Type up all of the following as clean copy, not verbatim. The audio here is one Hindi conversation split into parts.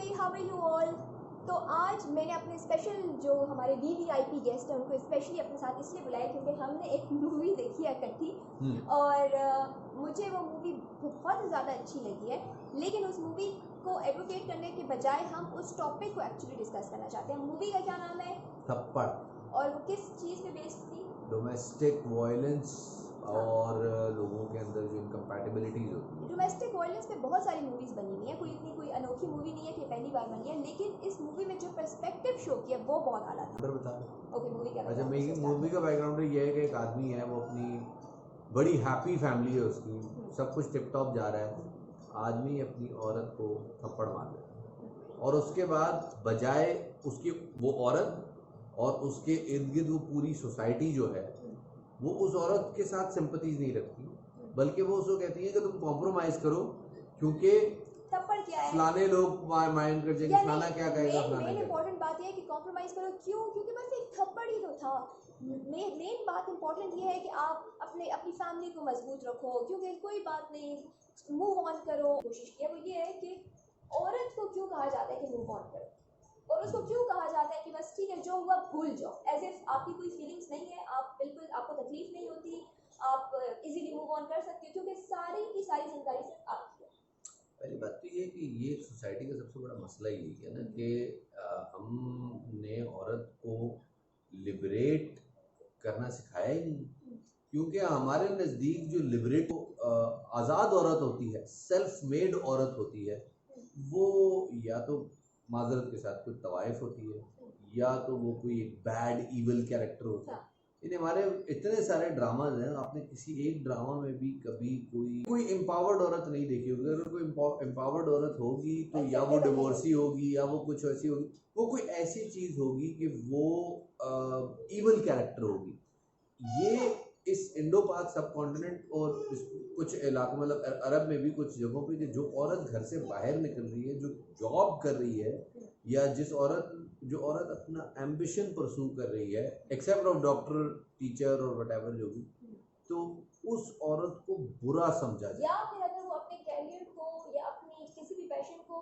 Every how are you all. तो आज मैंने अपने स्पेशल जो हमारे वीवीआईपी गेस्ट हैं उनको स्पेशली अपने साथ इसलिए बुलाया क्योंकि हमने एक मूवी देखी है इकट्ठी और मुझे वो मूवी बहुत ज़्यादा अच्छी लगी है। लेकिन उस मूवी को एडवोकेट करने के बजाय हम उस टॉपिक को एक्चुअली डिस्कस करना चाहते हैं। मूवी का क्या नाम है? थप्पड़। और वो किस चीज़ पे बेस्ड थी? डोमेस्टिक वायलेंस और लोगों के अंदर जो इनकम्पैटिबिलिटीज होती है। डोमेस्टिक वायलेंस पे बहुत सारी मूवीज़ बनी हुई हैं, कोई अनोखी मूवी नहीं है कि पहली बार बनी है, लेकिन इस मूवी में जो पर्सपेक्टिव शो किया वो बहुत आला था। बता ओके, मूवी का अच्छा, मूवी का बैकग्राउंड ये है कि एक आदमी है, वो अपनी बड़ी हैप्पी फैमिली है उसकी, सब कुछ टिप टॉप जा रहा है, आदमी अपनी औरत को थप्पड़ मार देता है और उसके बाद बजाय उसकी वो औरत और उसके इर्द गिर्द वो पूरी सोसाइटी जो है वो उस औरत के साथ सिंपैथीज नहीं रखती, बल्कि वो उसको कहती है कि तुम कॉम्प्रोमाइज करो क्योंकि थप्पड़ क्या है, फलाने लोग माइंड कर जाएंगे, फलाना क्या कहेगा, फलाना मेन क्या। इंपॉर्टेंट बात ये है कि कॉम्प्रोमाइज करो क्यों? क्योंकि बस एक थप्पड़ ही तो था। मेन बात इंपॉर्टेंट ये है कि आप अपनी फैमिली को मजबूत रखो, क्योंकि कोई बात नहीं, मूव ऑन करो। कोशिश किया वो ये है कि औरत को क्यों कहा जाता है कि मूव ऑन करो, और उसको क्यों कहा जाता है कि बस ठीक है जो हुआ भूल जाओ, एज इफ आपकी कोई फीलिंग्स नहीं है, आप बिल्कुल आपको तकलीफ नहीं होती, आप इजीली मूव ऑन कर सकते हो क्योंकि सारी की सारी जिम्मेदारी सिर्फ आपकी है। पहली बात तो ये कि ये सोसाइटी का सबसे बड़ा मसला यही है ना कि हमने औरत को लिबरेट करना सिखाया ही नहीं, क्योंकि हमारे नज़दीक जो लिबरेट आज़ाद औरत होती है, सेल्फ मेड औरत होती है, वो या तो माजरत के साथ कोई तवाइफ होती है या तो वो कोई एक बैड ईवल कैरेक्टर होता है। इन हमारे इतने सारे ड्रामाज हैं, आपने किसी एक ड्रामा में भी कभी कोई एम्पावर्ड औरत नहीं देखी होगी। अगर कोई एम्पावर्ड औरत होगी तो या वो डिवोर्सी होगी या वो कुछ ऐसी होगी, वो कोई ऐसी चीज़ होगी कि वो ईवल कैरेक्टर होगी। ये इस इंडो पाक सब कॉन्टिनेंट और कुछ इलाकों मतलब अरब में भी कुछ जगहों पे जो औरत घर से बाहर निकल रही है, जो जॉब कर रही है, या जो औरत अपना एम्बिशन परसू कर रही है, एक्सेप्ट ऑफ डॉक्टर, टीचर और व्हाटएवर जो भी, तो उस औरत को बुरा समझा जाए, या फिर अगर वो अपने कैरियर को या अपनी किसी भी पैशन को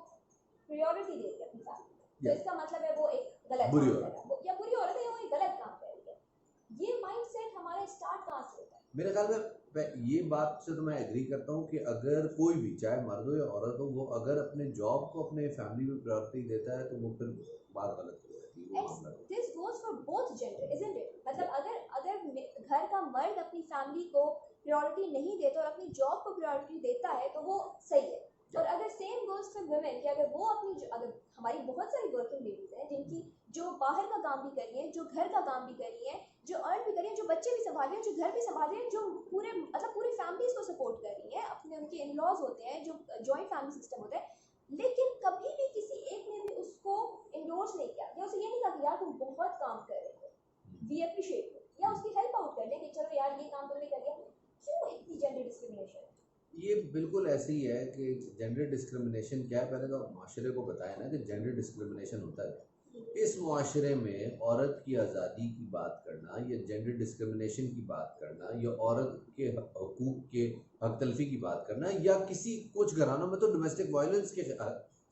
प्रायोरिटी दे रही है अपनी फैमिली, तो इसका मतलब है वो एक गलत बुरी काम कर रहा है, या बुरी औरत है, वो एक गलत काम कर रही है। ये माइंडसेट हमारे स्टार्ट कहाँ से होता है? मेरे ख्याल में ये बात से तो मैं एग्री करता हूँ कि अगर कोई भी, चाहे मर्द हो या औरत हो, वो अगर अपने जॉब को अपने फैमिली में प्रायोरिटी देता है तो वो फिर बात गलत हो जाती है। This goes for both gender, isn't it? मतलब अगर घर का मर्द अपनी फैमिली को प्रायोरिटी नहीं देता और अपनी जॉब को प्रायोरिटी देता है तो वो सही है। और अगर सेम गोज फॉर वुमेन कि अगर वो अगर हमारी बहुत सारी वर्किंग लेडीज हैं जिनकी जो बाहर का काम भी कर रही हैं, जो घर का काम भी कर रही हैं, जो अर्न भी कर रही हैं, जो बच्चे भी संभाल रही हैं, जो घर भी संभाल रही हैं, जो पूरी फैमिलीज को सपोर्ट कर रही हैं, अपने उनके इन लॉज होते हैं, जो जॉइंट फैमिली सिस्टम होता है, लेकिन कभी भी किसी एक ने भी उसको इंडोर्स नहीं किया या उसे ये नहीं कहा कि यार तुम बहुत काम कर रहे हो, वी अप्रिशिएट यू, या उसकी हेल्प आउट कर ले कि चलो यार ये काम तुमने कर लिया। क्यों इतनी जेंडर डिस्क्रिमिनेशन? ये बिल्कुल ऐसे ही है कि जेंडर डिस्क्रिमिनेशन क्या है। पहले तो आप माशरे को बताया ना कि जेंडर डिस्क्रिमिनेशन होता है। इस माशरे में औरत की आज़ादी की बात करना या जेंडर डिस्क्रिमिनेशन की बात करना या औरत के हकूक़ के हक तलफी की बात करना या किसी कुछ घरानों में तो डोमेस्टिक वायलेंस के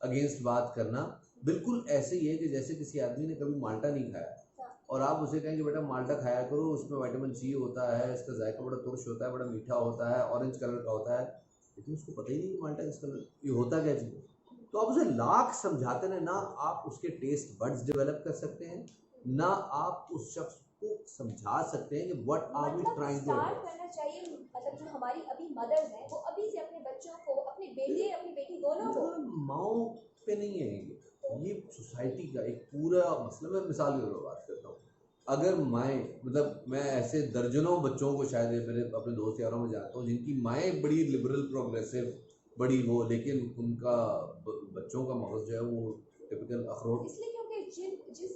अगेंस्ट बात करना बिल्कुल ऐसे ही है कि जैसे किसी आदमी ने कभी माल्टा नहीं खाया और आप उसे कहें कि बेटा माल्टा खाया करो, उसमें विटामिन सी होता है, इसका जायका बड़ा तुर्श होता है, बड़ा मीठा होता है, ऑरेंज कलर का होता है, लेकिन उसको पता ही नहीं कि माल्टा किस कलर ये होता क्या चीज़। तो आप उसे लाख समझाते हैं, ना आप उसके टेस्ट बड्स डेवलप कर सकते हैं, ना आप उस शख्स को समझा सकते हैं कि what are we trying to start करना चाहिए। मतलब जो हमारी अभी मदर्स हैं वो अभी से अपने बच्चों को, अपने बेटे अपनी बेटी दोनों को, माओ पे नहीं है ये सोसाइटी का एक पूरा मसला। मैं मिसाल की बात करता हूँ, अगर माएँ, मतलब मैं ऐसे दर्जनों बच्चों को शायद मेरे अपने दोस्त यारों में जानता हूँ जिनकी माएँ बड़ी लिबरल प्रोग्रेसिव बड़ी वो, लेकिन उनका बच्चों का मगज जो है वो टिपिकल अखरोट। इसलिए क्योंकि जिस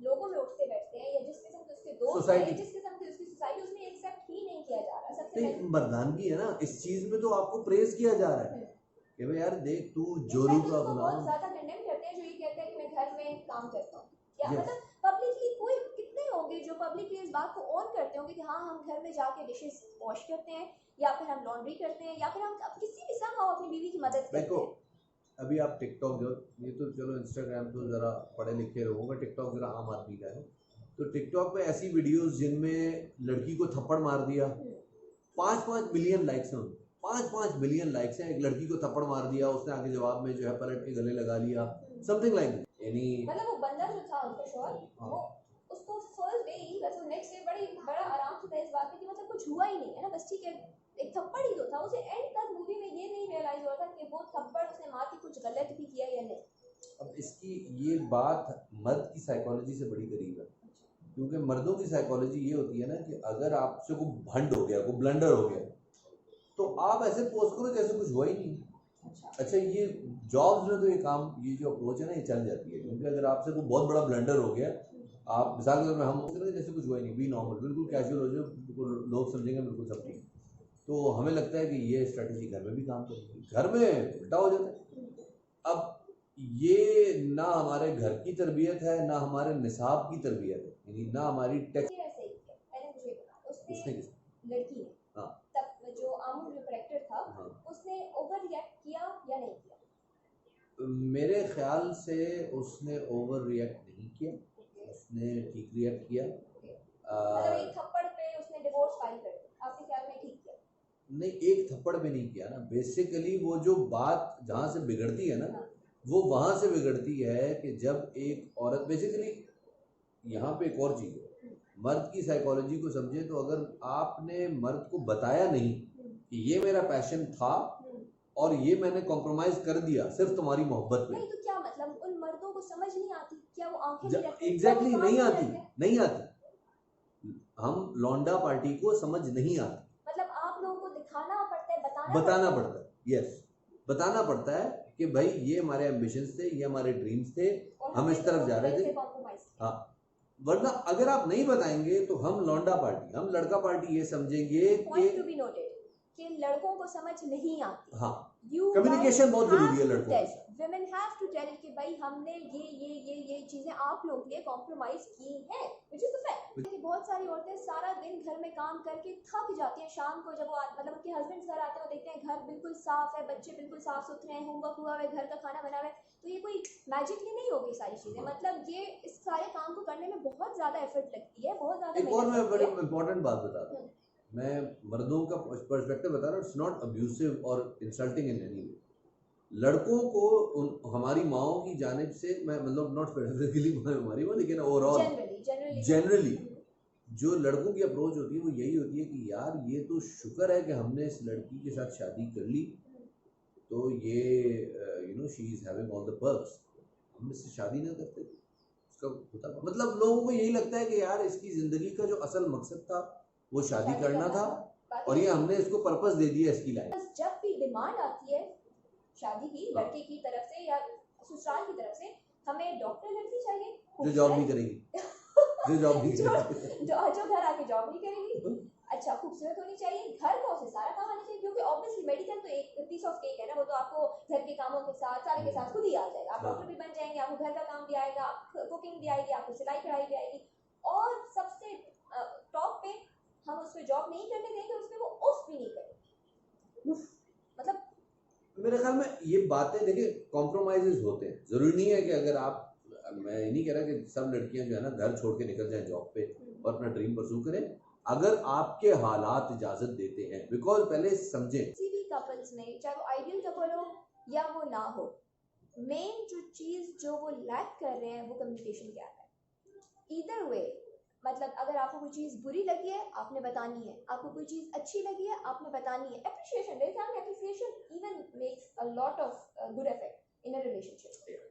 लोगों में उठते बैठते हैं या जिस किस्म के उसके दोस्त सोसाइटी, हैं, जिस किस्म की उसकी सोसाइटी, उसमें एक्सेप्ट ही नहीं किया जा रहा। सबसे पहले मर्दानगी है ना, इस चीज़ में तो आपको प्रेज किया जा रहा है कि भाई यार देख तू जोरू का गुलाम। बहुत ज़्यादा कंडेम करते हैं जो ये कहते हैं कि मैं घर में काम करता हूँ, या मतलब पब्लिकली कोई कितने होंगे जो पब्लिकली इस बात को ऑन करते होंगे कि हाँ हम घर में जाके डिशेस वॉश करते हैं, या फिर हम लॉन्ड्री करते हैं, या फिर हम किसी भी समय अपनी बीवी की मदद करते हैं। अभी आप टिकटॉक जो, ये तो चलो इंस्टाग्राम तो ज़रा पढ़े लिखे लोगों का, टिकटॉक ज़रा आम आदमी का है। तो टिकटॉक पे ऐसी वीडियोस जिनमें लड़की को थप्पड़ मार दिया, 5-5 मिलियन लाइक्स हैं, 5-5 मिलियन लाइक्स हैं। एक लड़की को थप्पड़ मार दिया, उसने आगे जवाब में जो है पलट के गले लगा लिया, समथिंग लाइक एनी। मतलब वो बंदा जो था उसका शोर, वो उसको फर्स्ट डे ही, बस वो नेक्स्ट डे बड़ा आराम से था इस बात पे कि मतलब कुछ हुआ ही नहीं है ना, बस ठीक है एक थप्पड़ ही तो था। उसे एंड तक मूवी में ये नहीं रियलाइज हुआ था कि वो थप्पड़ उसने मार के कुछ गलत भी किया या नहीं। अब इसकी ये बात मर्द की साइकोलॉजी से बड़ी करीब है, क्योंकि मर्दों की साइकोलॉजी ये होती है ना कि अगर आपसे कोई भंड हो गया, कोई ब्लंडर हो गया, तो आप ऐसे पोस्ट करो जैसे कुछ हुआ ही नहीं। अच्छा, ये जॉब्स में तो ये काम, ये जो अप्रोच है ना, ये चल जाती है, क्योंकि अगर आपसे कोई बहुत बड़ा ब्लंडर हो गया, आप मिसाल के तौर पर हम करें जैसे कुछ हुआ ही नहीं, बी नॉर्मल, बिल्कुल कैजुअल हो जाए, बिल्कुल लोग समझेंगे बिल्कुल सब ठीक। तो हमें लगता है कि ये स्ट्रेटजी घर में भी काम करेगी, घर में उल्टा हो जाता है। अब ये ना हमारे घर की तरबियत है, ना हमारे निसाब की तरबियत है, यानी ना हमारी टेक्स्ट। ऐसे ही किया, मैंने मुझे बताया उसने लड़की ने, हाँ, तब जो आमुल जो करेक्टर था, हाँ, उसने ओवर रिएक्ट किया या नहीं किया? मेरे ख्याल से उसने ओवर रिएक्ट नहीं किया, उसने ठीक रिएक्ट किया। मतलब एक थप्पड़ पे उसने डिवोर्स फाइल कर दिया, आपके ख्याल में ठीक किया? नहीं, एक थप्पड़ पे नहीं किया ना, बेसिकली वो जो बात जहाँ से बिगड़ती है ना, वो वहां से बिगड़ती है कि जब एक औरत, बेसिकली यहाँ पे एक और चीज है, मर्द की साइकोलॉजी को समझे तो अगर आपने मर्द को बताया नहीं कि ये मेरा पैशन था और ये मैंने कॉम्प्रोमाइज कर दिया सिर्फ तुम्हारी मोहब्बत में, नहीं तो क्या मतलब उन मर्दों को समझ नहीं आती क्या? वो आंखें नहीं रखते? एग्जैक्टली नहीं आती, नहीं आती। हम लौंडा पार्टी को समझ नहीं आती, मतलब आप लोगों को दिखाना पड़ता है, बताना पड़ता है। यस, बताना पड़ता है कि भाई ये हमारे एम्बिशंस थे, ये हमारे ड्रीम्स थे, हम इस तरफ जा रहे थे। हाँ, वरना अगर आप नहीं बताएंगे तो हम लौंडा पार्टी, हम लड़का पार्टी ये समझेंगे कि लड़कों को समझ नहीं आती। हाँ, कम्युनिकेशन बहुत जरूरी है लड़कों के साथ। Women have to tell it कि भाई हमने ये चीजें आप लोगों के लिए कॉम्प्रोमाइज की हैं, which is the fact। कि बहुत सारी औरतें सारा दिन घर में काम करके थक जाती हैं, शाम को जब वो मतलब उनके हस्बैंड घर आते हैं, वो देखते हैं घर बिल्कुल साफ है, बच्चे बिल्कुल साफ सुथरे हैं, होमवर्क हुआ है, घर का खाना बना हुआ है, तो ये कोई मैजिकली नहीं होगी सारी चीजें। मतलब ये इस सारे काम को करने में बहुत ज्यादा एफर्ट लगती है, बहुत ज्यादा। एक और मैं बड़ी इंपॉर्टेंट बात बता रहा हूँ, मैं मर्दों का पर्सपेक्टिव बता रहा हूँ, इट्स नॉट अब्यूसिव और इंसल्टिंग इन एनी वे। लड़कों को हमारी माओ की जानिब से, मैं मतलब नॉट स्पेसिफिकली हमारी माँ, लेकिन ओवरऑल जनरली जो लड़कों की अप्रोच होती है वो यही होती है कि यार ये तो शुक्र है कि हमने इस लड़की के साथ शादी कर ली, तो ये you know she is having all the perks, हम इससे शादी ना करते उसका होता। मतलब लोगों को यही लगता है कि यार इसकी जिंदगी का जो असल मकसद था वो शादी करना था, और ये हमने इसको पर्पस दे दिया इसकी लाइफ। जब भी डिमांड आती है शादी की लड़के की तरफ से या ससुराल की तरफ से, हमें डॉक्टर लड़की चाहिए जो जॉब नहीं करेगी, जो जॉब नहीं करेगी, जो घर आके जॉब नहीं करेगी, अच्छा खूबसूरत होनी चाहिए, घर का उसे सारा काम आना चाहिए, क्योंकि ऑब्वियसली मेडिकल तो एक पीस ऑफ केक है ना, वो तो आपको घर के कामों के साथ सारे के साथ खुद ही आ जाएगा। आप डॉक्टर भी बन जाएंगे, आपको घर का काम भी आएगा, आपको कुकिंग भी आएगी, आपको सिलाई कढ़ाई भी आएगी, और सबसे टॉप पे हम उस पर जॉब नहीं करने देंगे, उस पर वो उफ भी नहीं करेंगे। मतलब मेरे ख्याल में ये बातें देखिए कॉम्प्रोमाइजेस होते हैं, जरूरी नहीं है कि अगर आप, मैं ये नहीं कह रहा कि सब लड़कियां जो है ना घर छोड़ के निकल जाएं जॉब पे और अपना ड्रीम परस्यू करें, अगर आपके हालात इजाजत देते हैं, बिकॉज पहले समझें किसी भी कपल्स में, चाहे वो आइडियल कपल हो या वो ना हो, मेन जो चीज जो वो लैक कर रहे हैं वो कम्युनिकेशन गैप है। ईदर वे, मतलब अगर आपको कोई चीज़ बुरी लगी है आपने बतानी है, आपको कोई चीज़ अच्छी लगी है आपने बतानी है। अप्रिशिएशन, मेरे ख्याल में appreciation even makes a lot of good effect in a relationship.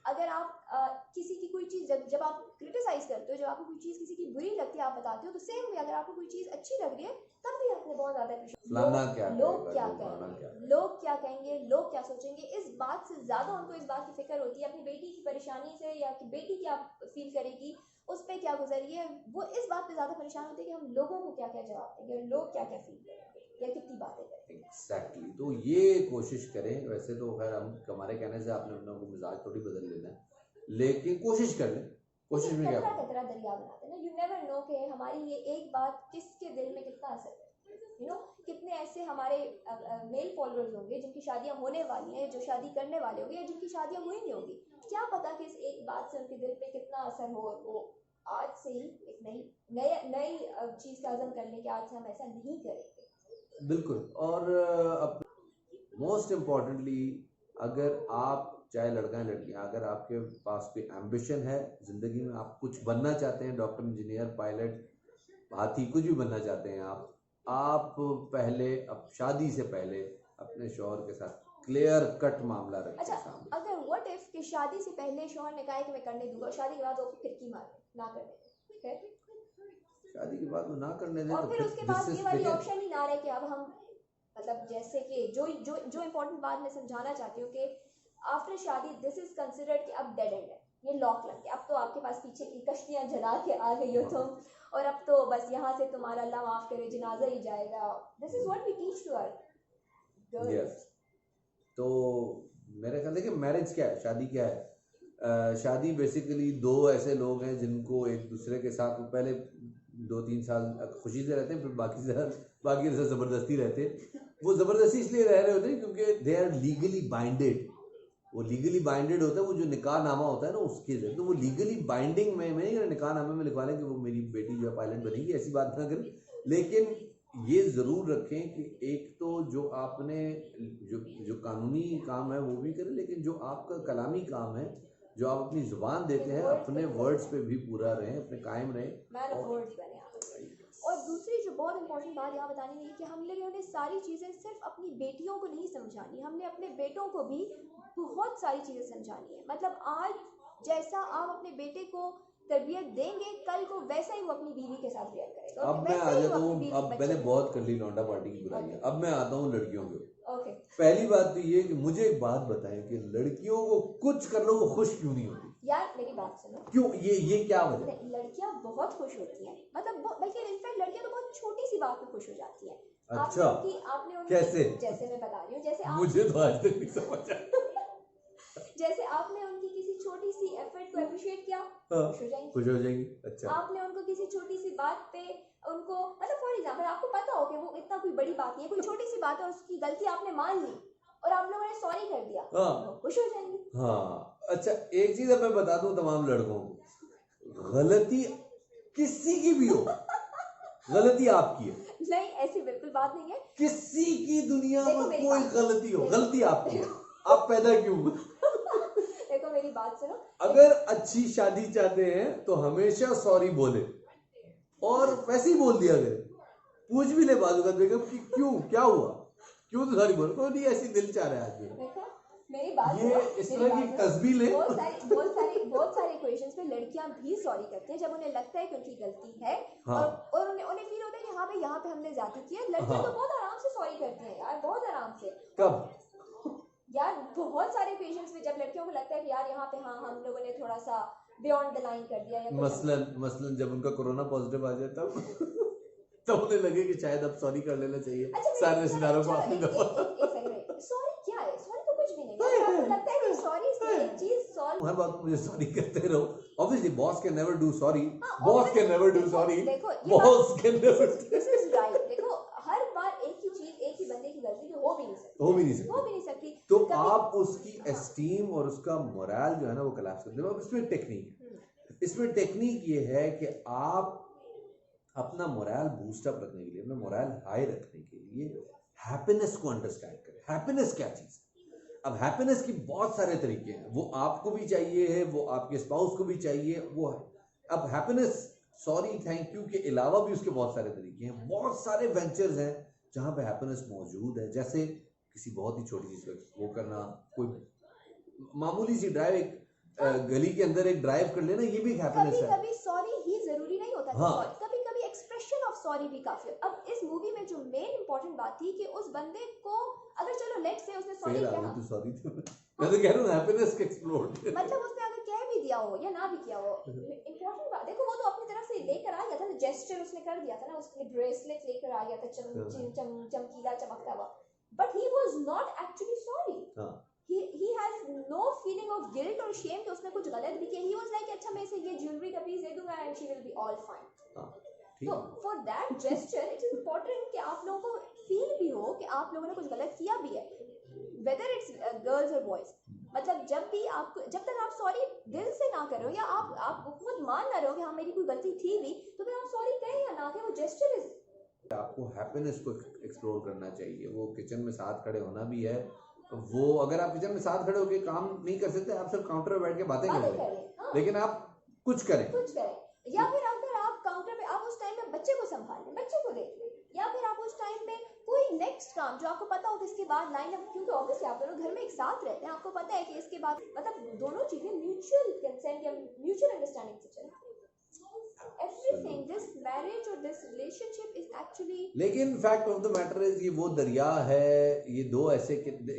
अगर आप किसी की कोई चीज़ जब आप क्रिटिसाइज करते हो, जब आपको कोई चीज़ किसी की बुरी लगती है आप बताते हो, तो सेम वे अगर आपको कोई चीज़ अच्छी लग रही है तब भी आपने बहुत ज़्यादा अप्रिशिएट। लोग क्या कहेंगे, लोग क्या कहेंगे, लोग क्या सोचेंगे, इस बात से ज़्यादा उनको इस बात की फिक्र होती है अपनी बेटी की परेशानी से, या कि बेटी क्या फील करेगी, उस पर क्या गुजरी है, वो इस बात पे ज़्यादा परेशान होते हैं कि हम लोगों को क्या क्या जवाब देंगे और लोग क्या क्या फील करेंगे या कितनी बातें करेंगे। एग्जैक्टली, तो ये कोशिश करें। वैसे तो खैर हम हमारे कहने से आपने अपना मिजाज थोड़ी बदल लेना है, लेकिन कोशिश कर लें, कोशिश में क्या कतरा कतरा दरिया बनाते हैं ना, यू नेवर नो कि हमारी ये एक बात किसके दिल में कितना असर है। यू नो कितने ऐसे हमारे मेल फॉलोअर्स होंगे जिनकी शादियां होने वाली हैं, जो शादी करने वाले होंगे या जिनकी शादियां हुई नहीं होगी, क्या पता कि इस एक बात से उनके दिल पे कितना असर हो, और वो आज से ही एक नई नई चीज का अज़म कर लें कि आज से हम ऐसा नहीं करेंगे। बिल्कुल। और मोस्ट इम्पॉर्टेंटली, अगर आप चाहे लड़का है लड़कियां, अगर आपके पास कोई एम्बिशन है ज़िंदगी में, आप कुछ बनना चाहते हैं, डॉक्टर, इंजीनियर, पायलट, हाथी, कुछ भी बनना चाहते हैं आप पहले, अब शादी से पहले अपने शौहर के साथ क्लियर कट मामला रखें अच्छा, सामने। अगर व्हाट इफ कि शादी से पहले शौहर ने कहा कि मैं करने दूंगा, शादी के बाद वो फिरकी मारे ना करने दे, फिर शादी के बाद वो ना करने दें और तो फिर फिर उसके बाद दिस ये इज वाली बिगिन। ऑप्शन ही ना रहे कि अब हम, मतलब जैसे कि जो जो जो इम्पोर्टेंट बात मैं समझाना चाहती हूँ कि आफ्टर शादी दिस इज कंसिडर्ड कि अब डेड एंड है, ये लॉक लग गया, अब तो आपके पास पीछे की कश्तियां जला के आ गई हो तुम, और अब तो बस यहाँ से तुम्हारा अल्लाह माफ करे जनाजा ही जाएगा। This is what we teach to our girls. Yes. तो मेरे ख्याल देखिए, मैरिज क्या है, शादी क्या है? शादी बेसिकली दो ऐसे लोग हैं जिनको एक दूसरे के साथ पहले 2-3 साल खुशी से रहते हैं, फिर बाकी से ज़बरदस्ती रहते हैं। वो ज़बरदस्ती इसलिए रह रहे होते हैं क्योंकि दे आर लीगली बाइंडेड। वो लीगली बाइंडेड होता है, वो जो निकाह नामा होता है ना उसके लिए, तो वो लीगली बाइंडिंग में नहीं, निकाह नामे में लिखवा लें कि वो मेरी बेटी जो है पायलट बनेगी, ऐसी बात ना करें। लेकिन ये ज़रूर रखें कि एक तो जो आपने जो जो कानूनी काम है वो भी करें, लेकिन जो आपका कलामी काम है, जो आप अपनी ज़ुबान देते हैं, अपने वर्ड्स पे भी पूरा रहें, अपने कायम रहें। मैन ऑफ वर्ड्स बने आप। और दूसरी जो बहुत इंपॉर्टेंट बात यहाँ बतानी है कि हम लोगों ने सारी चीज़ें सिर्फ अपनी बेटियों को नहीं समझानी, हमने अपने बेटों को भी बहुत सारी चीज़ें समझानी है। मतलब आज जैसा आप अपने बेटे को तरबियत देंगे, कल को वैसा ही वो अपनी बीवी के साथ बिहेव करेगा, अब मैं आ जाता हूँ, अब मैंने बच्चे। बहुत कर ली लौंडा पार्टी की बुराइयां, अब मैं आता हूँ लड़कियों के ऊपर। ओके, पहली बात तो ये कि मुझे एक बात बताएं कि लड़कियों को कुछ कर लो वो खुश क्यों नहीं होती? यार मेरी बात सुनो, क्यों? ये क्या वजह? लड़कियां बहुत खुश होती हैं, मतलब बल्कि इनफैक्ट लड़कियां तो बहुत छोटी सी बात में खुश हो जाती हैं। अच्छा, आपने उनकी कैसे? जैसे मैं बता रही हूँ, जैसे आप मुझे तो आज तक नहीं समझ आया। जैसे आपने उनकी किसी छोटी सी एफर्ट को अप्रिशिएट किया, हाँ, खुश हो जाएंगी। खुश हो जाएंगी। अच्छा, आपने उनको किसी छोटी सी बात पे उनको, मतलब फॉर एग्जांपल आपको पता हो कि वो इतना कोई बड़ी बात नहीं है, कोई छोटी सी बात है, उसकी गलती आपने मान ली और आप लोगों ने सॉरी कर दिया, हाँ वो खुश हो जाएंगी। हाँ। अच्छा, एक चीज अब मैं बता दूं तमाम लड़कों को, गलती किसी की भी हो, गलती आपकी है। नहीं, ऐसी बिल्कुल बात नहीं है। किसी की दुनिया देखो में मेरी कोई बात, गलती हो, गलती आपकी है। आप पैदा क्यों हुए? देखो मेरी बात सुनो, अगर अच्छी शादी चाहते हैं तो हमेशा सॉरी बोले, और वैसे ही बोल दिया करें। पूछ भी ले बाजू का बेगम कि क्यों, क्या हुआ, क्यों तो सॉरी बोल, कोई नहीं, ऐसी दिल चाह रहा है आज मेरा। देखो मेरी बात ये सुनो, इस मेरी तरह की बात सुनो। तस्बीह ले। बहुत सारे इक्वेशंस में लड़कियां भी सॉरी करती हैं जब उन्हें लगता है कि उनकी गलती है। हाँ। और उन्हें फील होता है कि हाँ भाई यहाँ पे हमने ज्यादती की है। लड़कियां हाँ। तो बहुत आराम से सॉरी करती हैं यार, बहुत आराम से। कब? यार बहुत सारे पेशेंट्स में जब लड़कियों को लगता है कि यार यहाँ पे हाँ हम लोगों ने थोड़ा सा बियॉन्ड द लाइन कर दिया या कुछ। मसलन जब उनका कोरोना पॉजिटिव आ जाए तब उन्हें लगे कि शायद अब सॉरी कर लेना चाहिए। अच्छा, सारे रिश्तेदारों को आखिरी दफा। सॉरी क्या है? सॉरी तो कुछ भी नहीं है। आपको लगता है कि सॉरी से एक चीज सॉल्व, हर बात में मुझे सॉरी करते रहो। Obviously boss can never do sorry, हाँ, boss can never do sorry, देखो boss can never. This is right. देखो हर बार एक ही चीज, एक ही बंदे की गलती तो हो भी नहीं सकती, हो भी नहीं सकती। तो आप उसकी एस्टीम और उसका मोरल जो है ना वो कोलैप्स कर देते हो। इसमें टेक्निक, इसमें टेक्निक ये है कि आप अपना मोरल बूस्ट अप रखने के लिए, अपना मोरल हाई रखने के लिए हैप्पीनेस को अंडरस्टैंड करें। हैप्पीनेस क्या चीज है? अब हैप्पीनेस की बहुत सारे तरीके हैं, वो आपको भी चाहिए है, वो आपके स्पाउस को भी चाहिए, वो है। अब हैप्पीनेस, सॉरी, थैंक यू के अलावा भी उसके बहुत सारे तरीके हैं, बहुत सारे वेंचर्स हैं जहां पे हैप्पीनेस मौजूद है। जैसे किसी बहुत ही छोटी चीज को वो करना, कोई मामूली सी ड्राइव, एक गली के अंदर एक ड्राइव कर लेना, ये भी एक हैप्पीनेस है। कभी सॉरी ही जरूरी नहीं होता। हाँ। कभी कभी एक्सप्रेशन ऑफ सॉरी भी काफी है। अब इस मूवी में जो मेन इंपॉर्टेंट बात थी कि उस बंदे को, अगर चलो लेट्स से उसने सॉरी फिर कहा, आगे तो सॉरी तो मैं तो कह रहा हूँ हैप्पीनेस के एक्सप्लोड, मतलब उसने अगर कह भी दिया हो या ना भी किया हो, इंपॉर्टेंट बात देखो, वो तो अपनी तरफ से लेकर आ गया था ना, जेस्चर उसने कर दिया था ना, उसने ब्रेसलेट लेकर आ गया था, चमकीला चमकता हुआ, but he was not actually sorry. हाँ। he has no feeling of guilt or shame कि उसने कुछ गलत भी किया। he was like अच्छा मैं इसे ये ज्वेलरी का पीस दे दूंगा and she will be all fine। हाँ। तो for that gesture it is important कि आप लोगों को फील भी हो कि आप लोगों ने कुछ गलत किया भी है, वेदर इट्स गर्ल्स और बॉयज। मतलब जब भी आपको, जब तक आप सॉरी दिल से ना करो या आप खुद मान ना रहो कि हाँ मेरी कोई गलती थी भी, तो फिर आप सॉरी कहें या ना कहें, वो जेस्चर इज। आपको हैप्पीनेस को एक्सप्लोर करना चाहिए। वो किचन में साथ खड़े होना भी है। वो अगर आप किचन में साथ खड़े होकर काम नहीं कर सकते, आप सिर्फ काउंटर पे बैठ के बातें कर लें, लेकिन आप कुछ करें। या फिर अगर आप काउंटर पे, आप उस टाइम में बच्चे को संभाल लें, बच्चे को देख लें, या फिर आप उस टाइम में कोई नेक्स्ट काम जो आपको पता हो कि इसके बाद लाइन अप, क्योंकि ऑब्वियसली आप दोनों घर में एक साथ रहते हैं, आपको पता है कि इसके बाद मतलब दोनों चीजें म्यूचुअल कंसेंट या म्यूचुअल अंडरस्टैंडिंग से चलें। Everything, this marriage or this relationship is actually, लेकिन fact of the matter is, ये वो दरिया है, ये दो ऐसे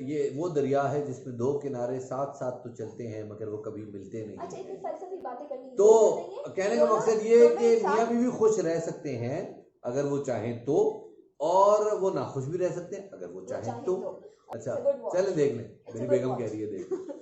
ये वो दरिया है जिसमें दो किनारे साथ साथ तो चलते हैं मगर वो कभी मिलते नहीं। अच्छा इतनी फलसफी बातें करनी तो नहीं है। कहने का मकसद ये है कि मियां बीवी खुश रह सकते हैं अगर वो चाहें तो, और वो नाखुश भी रह सकते हैं अगर वो चाहें तो। अच्छा चले देख लें, मेरी बेगम कह रही है देख।